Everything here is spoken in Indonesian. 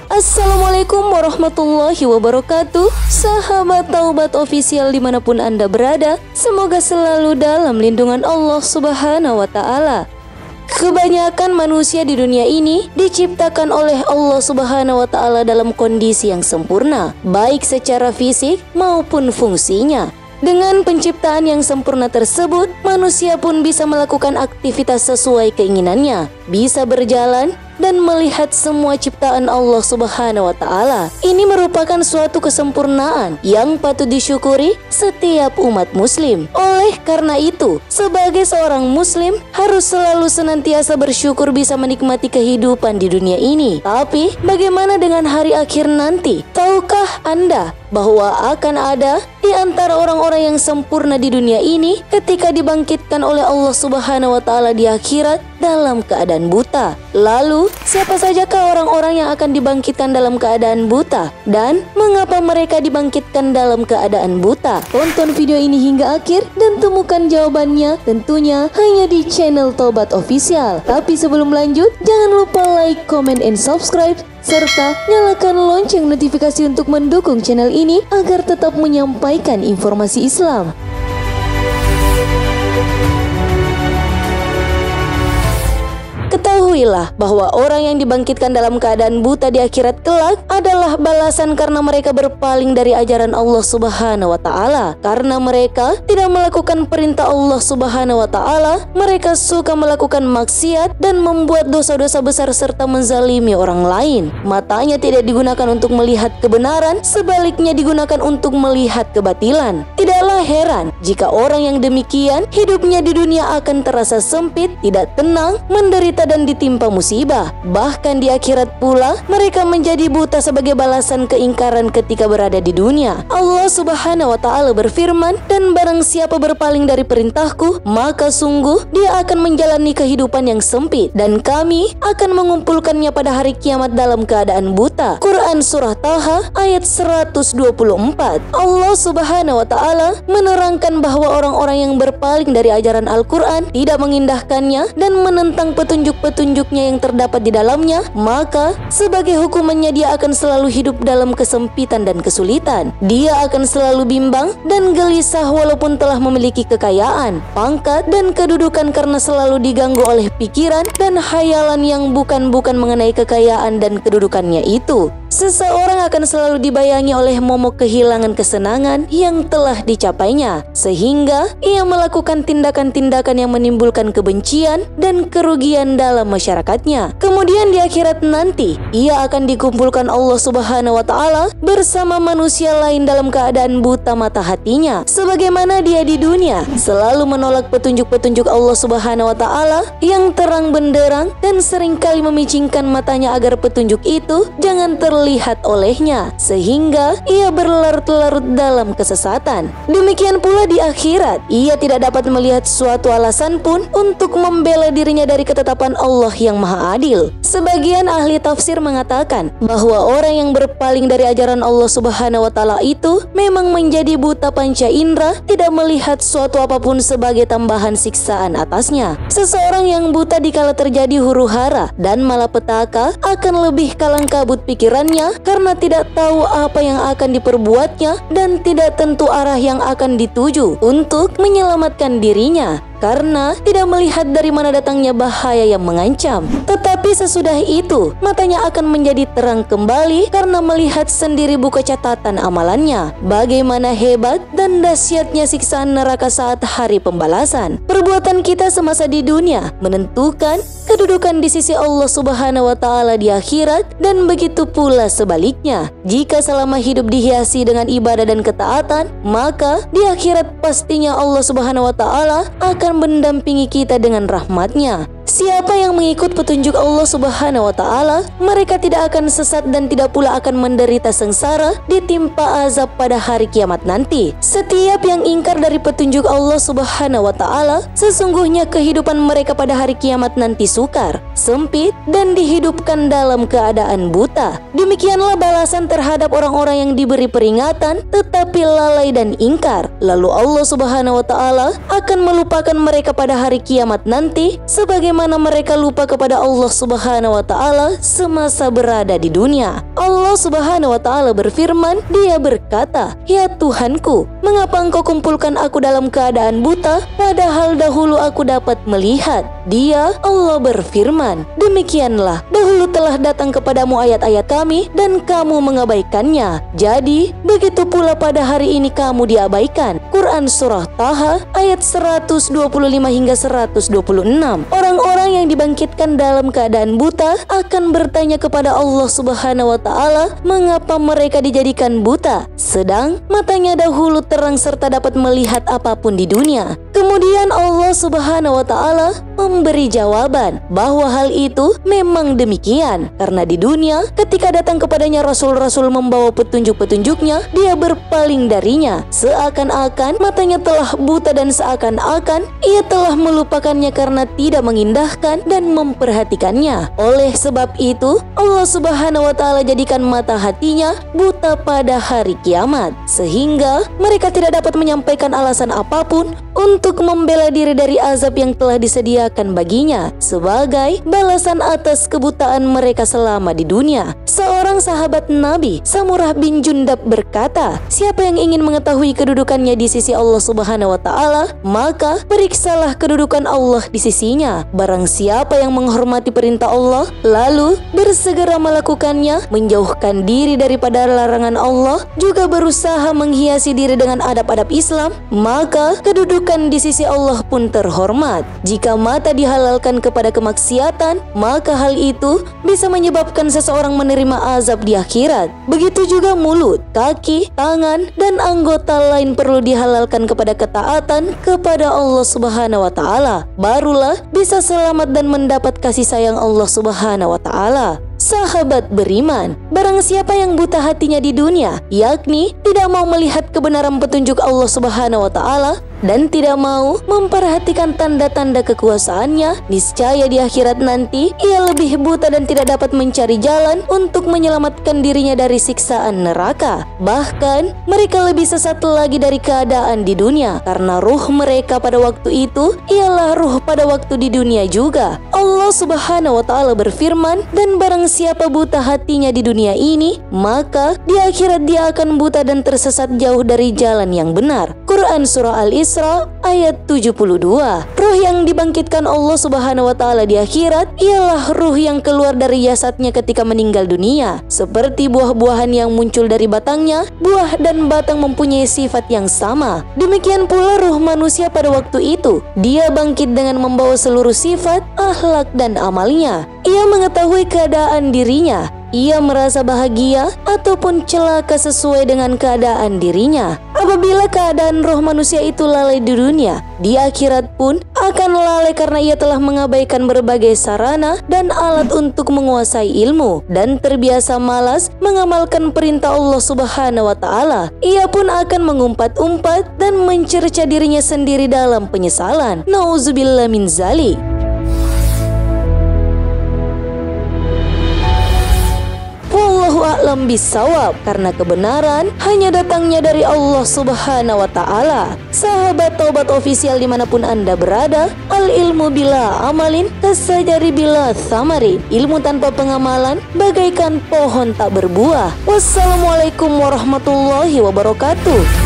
Assalamualaikum warahmatullahi wabarakatuh. Sahabat Taubat Official dimanapun Anda berada, semoga selalu dalam lindungan Allah Subhanahu wa Ta'ala. Kebanyakan manusia di dunia ini diciptakan oleh Allah Subhanahu wa Ta'ala dalam kondisi yang sempurna, baik secara fisik maupun fungsinya. Dengan penciptaan yang sempurna tersebut, manusia pun bisa melakukan aktivitas sesuai keinginannya, bisa berjalan dan melihat semua ciptaan Allah Subhanahu wa Ta'ala. Ini merupakan suatu kesempurnaan yang patut disyukuri setiap umat muslim. Oleh karena itu, sebagai seorang muslim harus selalu senantiasa bersyukur bisa menikmati kehidupan di dunia ini. Tapi, bagaimana dengan hari akhir nanti? Tahukah Anda bahwa akan ada di antara orang-orang yang sempurna di dunia ini ketika dibangkitkan oleh Allah Subhanahu wa Ta'ala di akhirat dalam keadaan buta? Lalu, siapa sajakah orang-orang yang akan dibangkitkan dalam keadaan buta? Dan mengapa mereka dibangkitkan dalam keadaan buta? Tonton video ini hingga akhir dan temukan jawabannya tentunya hanya di channel Taubat Official. Tapi sebelum lanjut, jangan lupa like, comment, and subscribe serta nyalakan lonceng notifikasi untuk mendukung channel ini agar tetap menyampaikan informasi Islam. Ketahuilah bahwa orang yang dibangkitkan dalam keadaan buta di akhirat kelak adalah balasan karena mereka berpaling dari ajaran Allah Subhanahu wa Ta'ala. Karena mereka tidak melakukan perintah Allah Subhanahu wa Ta'ala, mereka suka melakukan maksiat dan membuat dosa-dosa besar serta menzalimi orang lain. Matanya tidak digunakan untuk melihat kebenaran, sebaliknya digunakan untuk melihat kebatilan. Tidaklah heran jika orang yang demikian hidupnya di dunia akan terasa sempit, tidak tenang, menderita dan ditimpa musibah. Bahkan di akhirat pula mereka menjadi buta sebagai balasan keingkaran ketika berada di dunia. Allah Subhanahu wa Ta'ala berfirman, "Dan barang siapa berpaling dari perintahku, maka sungguh dia akan menjalani kehidupan yang sempit, dan kami akan mengumpulkannya pada hari kiamat dalam keadaan buta." Quran Surah Taha ayat 124. Allah Subhanahu wa Ta'ala menerangkan bahwa orang-orang yang berpaling dari ajaran Al-Quran, tidak mengindahkannya dan menentang petunjuk-petunjuknya yang terdapat di dalamnya, maka sebagai hukumannya dia akan selalu hidup dalam kesempitan dan kesulitan. Dia akan selalu bimbang dan gelisah walaupun telah memiliki kekayaan, pangkat, dan kedudukan karena selalu diganggu oleh pikiran dan khayalan yang bukan-bukan mengenai kekayaan dan kedudukannya itu. Seseorang akan selalu dibayangi oleh momok kehilangan kesenangan yang telah dicapainya, sehingga ia melakukan tindakan-tindakan yang menimbulkan kebencian dan kerugian dalam masyarakatnya. Kemudian di akhirat nanti, ia akan dikumpulkan Allah Subhanahu wa Ta'ala bersama manusia lain dalam keadaan buta mata hatinya. Sebagaimana dia di dunia selalu menolak petunjuk-petunjuk Allah Subhanahu wa Ta'ala yang terang benderang dan seringkali memicingkan matanya agar petunjuk itu jangan terlihat olehnya, sehingga ia berlarut-larut dalam kesesatan. Demikian pula di akhirat, ia tidak dapat melihat suatu alasan pun untuk membela dirinya dari ketetapan Allah yang Maha Adil. Sebagian ahli tafsir mengatakan bahwa orang yang berpaling dari ajaran Allah Subhanahu wa Ta'ala itu memang menjadi buta panca indera, tidak melihat suatu apapun sebagai tambahan siksaan atasnya. Seseorang yang buta dikala terjadi huru-hara dan malapetaka akan lebih kalang kabut pikirannya karena tidak tahu apa yang akan diperbuatnya dan tidak tentu arah yang akan dituju untuk menyelamatkan dirinya, karena tidak melihat dari mana datangnya bahaya yang mengancam. Tetapi sesudah itu, matanya akan menjadi terang kembali karena melihat sendiri buku catatan amalannya, bagaimana hebat dan dahsyatnya siksaan neraka saat hari pembalasan. Perbuatan kita semasa di dunia menentukan kedudukan di sisi Allah Subhanahu wa Ta'ala di akhirat, dan begitu pula sebaliknya. Jika selama hidup dihiasi dengan ibadah dan ketaatan, maka di akhirat pastinya Allah Subhanahu wa Ta'ala akan mendampingi kita dengan rahmatnya. Siapa yang mengikut petunjuk Allah Subhanahu wa Ta'ala, mereka tidak akan sesat dan tidak pula akan menderita sengsara ditimpa azab pada hari kiamat nanti. Setiap yang ingkar dari petunjuk Allah Subhanahu wa Ta'ala, sesungguhnya kehidupan mereka pada hari kiamat nanti sukar, sempit, dan dihidupkan dalam keadaan buta. Demikianlah balasan terhadap orang-orang yang diberi peringatan tetapi lalai dan ingkar. Lalu Allah Subhanahu wa Ta'ala akan melupakan mereka pada hari kiamat nanti sebagaimana mereka lupa kepada Allah Subhanahu wa Ta'ala semasa berada di dunia. Allah Subhanahu wa Ta'ala berfirman, Dia berkata, "Ya Tuhanku, mengapa Engkau kumpulkan aku dalam keadaan buta padahal dahulu aku dapat melihat?" Dia, Allah berfirman, "Demikianlah, dahulu telah datang kepadamu ayat-ayat kami dan kamu mengabaikannya. Jadi, begitu pula pada hari ini kamu diabaikan." Quran Surah Taha ayat 125 hingga 126. Orang-orang yang dibangkitkan dalam keadaan buta akan bertanya kepada Allah Subhanahu wa Ta'ala, mengapa mereka dijadikan buta, sedang matanya dahulu terang serta dapat melihat apapun di dunia. Kemudian Allah Subhanahu wa Ta'ala memberi jawaban bahwa hal itu memang demikian, karena di dunia ketika datang kepadanya rasul-rasul membawa petunjuk-petunjuknya, dia berpaling darinya, seakan-akan matanya telah buta dan seakan-akan ia telah melupakannya karena tidak mengindahkan dan memperhatikannya. Oleh sebab itu, Allah Subhanahu wa Ta'ala jadikan mata hatinya buta pada hari kiamat, sehingga mereka tidak dapat menyampaikan alasan apapun untuk membela diri dari azab yang telah disediakan baginya sebagai balasan atas kebutaan mereka selama di dunia. Seorang sahabat Nabi, Samurah bin Jundab berkata, "Siapa yang ingin mengetahui kedudukannya di sisi Allah Subhanahu wa Ta'ala, maka periksalah kedudukan Allah di sisinya. Barang siapa yang menghormati perintah Allah lalu bersegera melakukannya, menjauhkan diri daripada larangan Allah, juga berusaha menghiasi diri dengan adab-adab Islam, maka kedudukan di sisi Allah pun terhormat. Jika mata dihalalkan kepada kemaksiatan, maka hal itu bisa menyebabkan seseorang menerima azab di akhirat. Begitu juga mulut, kaki, tangan, dan anggota lain perlu dihalalkan kepada ketaatan kepada Allah Subhanahu wa Ta'ala. Barulah bisa selamat dan mendapat kasih sayang Allah Subhanahu wa Ta'ala." Sahabat beriman, barang siapa yang buta hatinya di dunia, yakni tidak mau melihat kebenaran petunjuk Allah Subhanahu wa Ta'ala dan tidak mau memperhatikan tanda-tanda kekuasaannya, niscaya di akhirat nanti ia lebih buta dan tidak dapat mencari jalan untuk menyelamatkan dirinya dari siksaan neraka. Bahkan mereka lebih sesat lagi dari keadaan di dunia, karena ruh mereka pada waktu itu ialah ruh pada waktu di dunia juga. Allah Subhanahu wa Ta'ala berfirman, "Dan barang siapa buta hatinya di dunia ini, maka di akhirat dia akan buta dan tersesat jauh dari jalan yang benar." Quran Surah Al-Isra ayat 72. Ruh yang dibangkitkan Allah Subhanahu wa Ta'ala di akhirat ialah ruh yang keluar dari jasadnya ketika meninggal dunia. Seperti buah-buahan yang muncul dari batangnya, buah dan batang mempunyai sifat yang sama. Demikian pula ruh manusia pada waktu itu. Dia bangkit dengan membawa seluruh sifat, akhlak, dan amalnya. Ia mengetahui keadaan dirinya. Ia merasa bahagia ataupun celaka sesuai dengan keadaan dirinya. Apabila keadaan roh manusia itu lalai di dunia, di akhirat pun akan lalai karena ia telah mengabaikan berbagai sarana dan alat untuk menguasai ilmu dan terbiasa malas mengamalkan perintah Allah Subhanahu wa Ta'ala. Ia pun akan mengumpat-umpat dan mencerca dirinya sendiri dalam penyesalan. Nauzubillah min zalik. Wallahu a'lam bissawab, karena kebenaran hanya datangnya dari Allah Subhanahu wa Ta'ala. Sahabat Taubat Official dimanapun Anda berada, al ilmu bila amalin kasajari bila thamarin. Ilmu tanpa pengamalan bagaikan pohon tak berbuah. Wassalamualaikum warahmatullahi wabarakatuh.